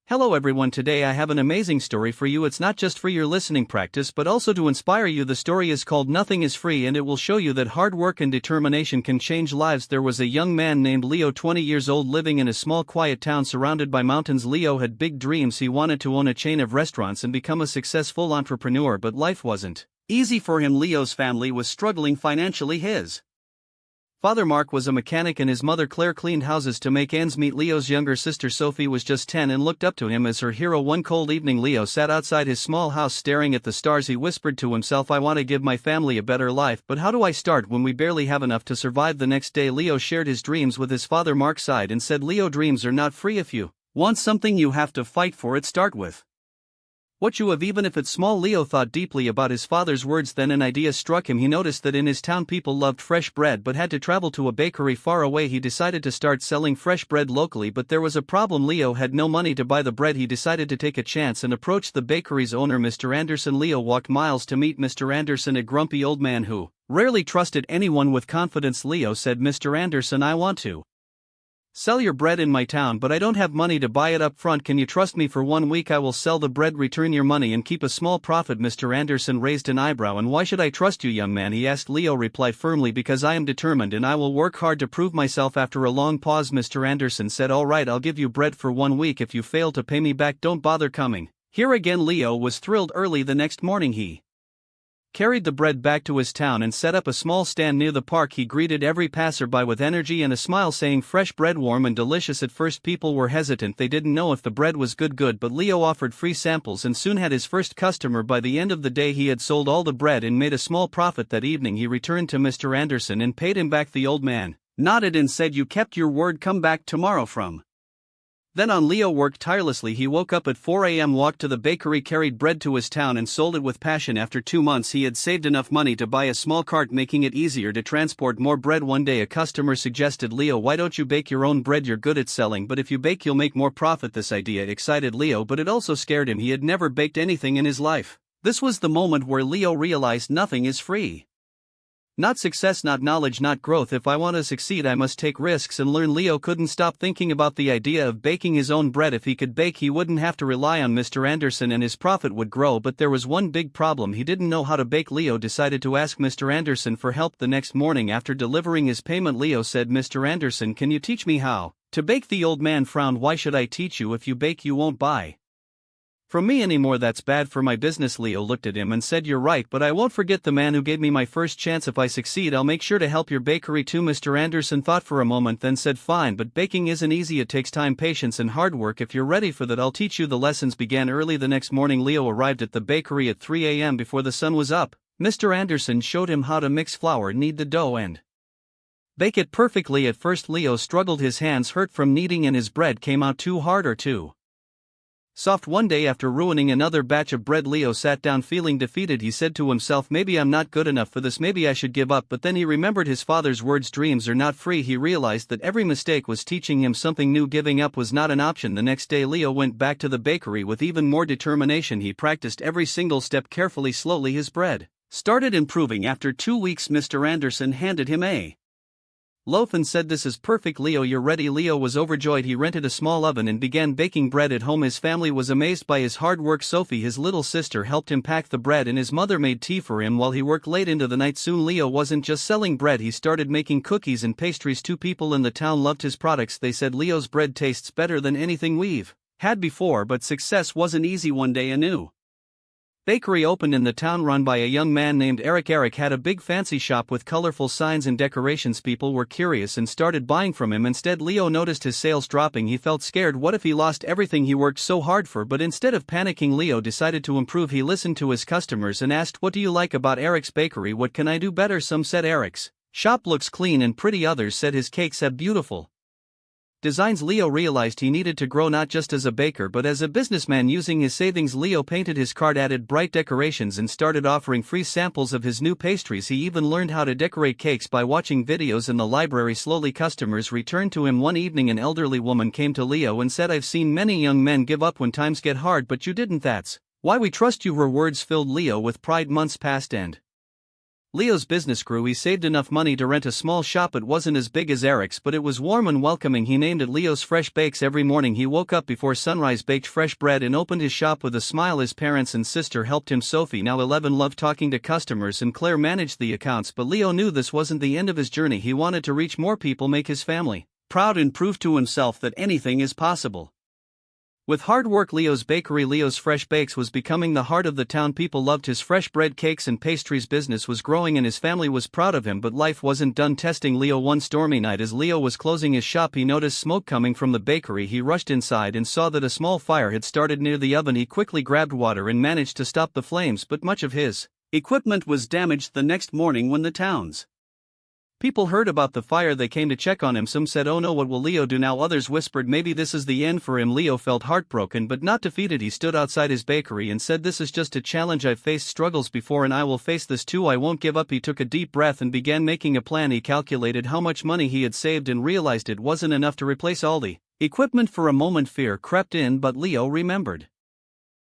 Hello everyone, today I have an amazing story for you. It's not just for your listening practice but also to inspire you. The story is called Nothing is Free and it will show you that hard work and determination can change lives. There was a young man named Leo, 20 years old, living in a small quiet town surrounded by mountains. Leo had big dreams. He wanted to own a chain of restaurants and become a successful entrepreneur, but life wasn't easy for him. Leo's family was struggling financially. His father Mark was a mechanic and his mother Claire cleaned houses to make ends meet. Leo's younger sister Sophie was just 10 and looked up to him as her hero. One cold evening, Leo sat outside his small house staring at the stars. He whispered to himself, "I want to give my family a better life, but how do I start when we barely have enough to survive?" The next day, Leo shared his dreams with his father. Mark sighed and said, "Leo, dreams are not free. If you want something, you have to fight for it. Start with what you have, even if it's small." Leo thought deeply about his father's words, then an idea struck him. He noticed that in his town people loved fresh bread but had to travel to a bakery far away. He decided to start selling fresh bread locally, but there was a problem. Leo had no money to buy the bread. He decided to take a chance and approached the bakery's owner, Mr. Anderson. Leo walked miles to meet Mr. Anderson, a grumpy old man who rarely trusted anyone with confidence. Leo said, "Mr. Anderson, I want to sell your bread in my town, but I don't have money to buy it up front. Can you trust me for 1 week? I will sell the bread, return your money, and keep a small profit." Mr. Anderson raised an eyebrow. "And why should I trust you, young man?" he asked. Leo replied firmly, "Because I am determined and I will work hard to prove myself." After a long pause, Mr. Anderson said, "All right, I'll give you bread for 1 week. If you fail to pay me back, don't bother coming here again." Leo was thrilled. Early the next morning, he carried the bread back to his town and set up a small stand near the park. He greeted every passerby with energy and a smile, saying, "Fresh bread, warm and delicious." At first people were hesitant. They didn't know if the bread was good, but Leo offered free samples and soon had his first customer. By the end of the day he had sold all the bread and made a small profit. That evening he returned to Mr. Anderson and paid him back. The old man nodded and said, "You kept your word. Come back tomorrow." From then on, Leo worked tirelessly. He woke up at 4 a.m., walked to the bakery, carried bread to his town and sold it with passion. After 2 months he had saved enough money to buy a small cart, making it easier to transport more bread. One day a customer suggested, "Leo, why don't you bake your own bread? You're good at selling, but if you bake you'll make more profit." This idea excited Leo, but it also scared him. He had never baked anything in his life. This was the moment where Leo realized nothing is free. Not success, not knowledge, not growth. If I want to succeed, I must take risks and learn. Leo couldn't stop thinking about the idea of baking his own bread. If he could bake, he wouldn't have to rely on Mr. Anderson and his profit would grow. But there was one big problem: he didn't know how to bake. Leo decided to ask Mr. Anderson for help. The next morning, after delivering his payment, Leo said, "Mr. Anderson, can you teach me how to bake?" The old man frowned. "Why should I teach you? If you bake, you won't buy from me anymore. That's bad for my business." Leo looked at him and said, "You're right, but I won't forget the man who gave me my first chance. If I succeed, I'll make sure to help your bakery too." Mr. Anderson thought for a moment, then said, "Fine, but baking isn't easy. It takes time, patience, and hard work. If you're ready for that, I'll teach you." The lessons began early the next morning. Leo arrived at the bakery at 3 a.m. before the sun was up. Mr. Anderson showed him how to mix flour, knead the dough, and bake it perfectly. At first Leo struggled. His hands hurt from kneading and his bread came out too hard or too soft. One day, after ruining another batch of bread, Leo sat down feeling defeated. He said to himself, "Maybe I'm not good enough for this. Maybe I should give up." But then he remembered his father's words, "Dreams are not free." He realized that every mistake was teaching him something new. Giving up was not an option. The next day Leo went back to the bakery with even more determination. He practiced every single step carefully. Slowly his bread started improving. After 2 weeks, Mr. Anderson handed him a loaf and said, "This is perfect, Leo, you're ready." Leo was overjoyed. He rented a small oven and began baking bread at home. His family was amazed by his hard work. Sophie, his little sister, helped him pack the bread and his mother made tea for him while he worked late into the night. Soon Leo wasn't just selling bread, he started making cookies and pastries too. People in the town loved his products. They said, "Leo's bread tastes better than anything we've had before." But success wasn't easy. One day a new bakery opened in the town, run by a young man named Eric. Eric had a big fancy shop with colorful signs and decorations. People were curious and started buying from him. Instead, Leo noticed his sales dropping. He felt scared. What if he lost everything he worked so hard for? But instead of panicking, Leo decided to improve. He listened to his customers and asked, "What do you like about Eric's bakery? What can I do better?" Some said, "Eric's shop looks clean and pretty." Others said, "His cakes have beautiful designs." Leo realized he needed to grow not just as a baker but as a businessman. Using his savings, Leo painted his cart, added bright decorations, and started offering free samples of his new pastries. He even learned how to decorate cakes by watching videos in the library. Slowly customers returned to him. One evening an elderly woman came to Leo and said, "I've seen many young men give up when times get hard, but you didn't. That's why we trust you." Her words filled Leo with pride. Months passed and Leo's business grew. He saved enough money to rent a small shop. It wasn't as big as Eric's, but it was warm and welcoming. He named it Leo's Fresh Bakes. Every morning he woke up before sunrise, baked fresh bread, and opened his shop with a smile. His parents and sister helped him. Sophie, now 11, loved talking to customers, and Claire managed the accounts. But Leo knew this wasn't the end of his journey. He wanted to reach more people, make his family proud, and prove to himself that anything is possible. With hard work, Leo's bakery, Leo's Fresh Bakes, was becoming the heart of the town. People loved his fresh bread, cakes, and pastries. Business was growing and his family was proud of him. But life wasn't done testing Leo. One stormy night, as Leo was closing his shop, he noticed smoke coming from the bakery. He rushed inside and saw that a small fire had started near the oven. He quickly grabbed water and managed to stop the flames, but much of his equipment was damaged. The next morning, when the town's people heard about the fire, they came to check on him. Some said, "Oh no, what will Leo do now?" Others whispered, "Maybe this is the end for him." Leo felt heartbroken but not defeated. He stood outside his bakery and said, "This is just a challenge. I've faced struggles before and I will face this too. I won't give up." He took a deep breath and began making a plan. He calculated how much money he had saved and realized it wasn't enough to replace all the equipment. For a moment fear crept in, but Leo remembered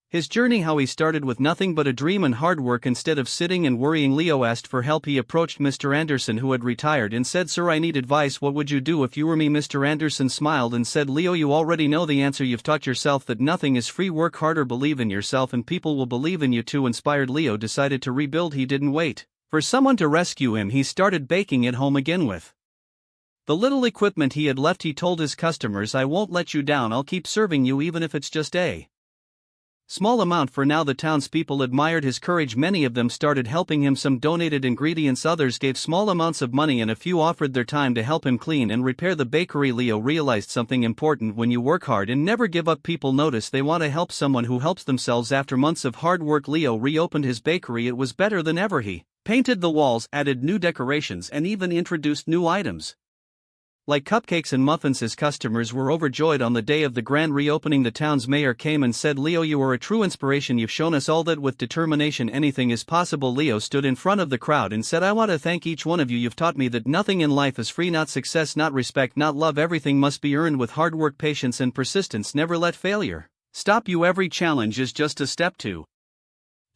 his journey, how he started with nothing but a dream and hard work. Instead of sitting and worrying, Leo asked for help. He approached Mr. Anderson, who had retired, and said, "Sir, I need advice. What would you do if you were me?" Mr. Anderson smiled and said, "Leo, you already know the answer. You've taught yourself that nothing is free. Work harder, believe in yourself, and people will believe in you too." Inspired, Leo decided to rebuild. He didn't wait for someone to rescue him. He started baking at home again with the little equipment he had left. He told his customers, "I won't let you down. I'll keep serving you even if it's just a small amount for now." The townspeople admired his courage. Many of them started helping him. Some donated ingredients, others gave small amounts of money, and a few offered their time to help him clean and repair the bakery. Leo realized something important: when you work hard and never give up, people notice. They want to help someone who helps themselves. After months of hard work, Leo reopened his bakery. It was better than ever. He painted the walls, added new decorations, and even introduced new items like cupcakes and muffins. His customers were overjoyed. On the day of the grand reopening, the town's mayor came and said, "Leo, you are a true inspiration. You've shown us all that with determination anything is possible." Leo stood in front of the crowd and said, "I want to thank each one of you. You've taught me that nothing in life is free, not success, not respect, not love. Everything must be earned with hard work, patience, and persistence. Never let failure stop you. Every challenge is just a step to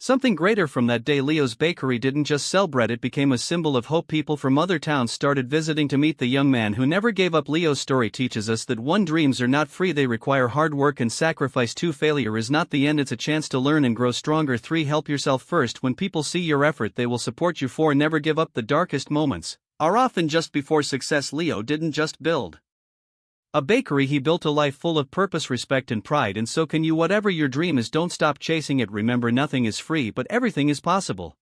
something greater." From that day, Leo's bakery didn't just sell bread, it became a symbol of hope. People from other towns started visiting to meet the young man who never gave up. Leo's story teaches us that one, dreams are not free, they require hard work and sacrifice. 2, failure is not the end, it's a chance to learn and grow stronger. 3, help yourself first. When people see your effort, they will support you. 4, never give up. The darkest moments are often just before success. Leo didn't just build a bakery, he built a life full of purpose, respect, and pride, and so can you. Whatever your dream is, don't stop chasing it. Remember, nothing is free, but everything is possible.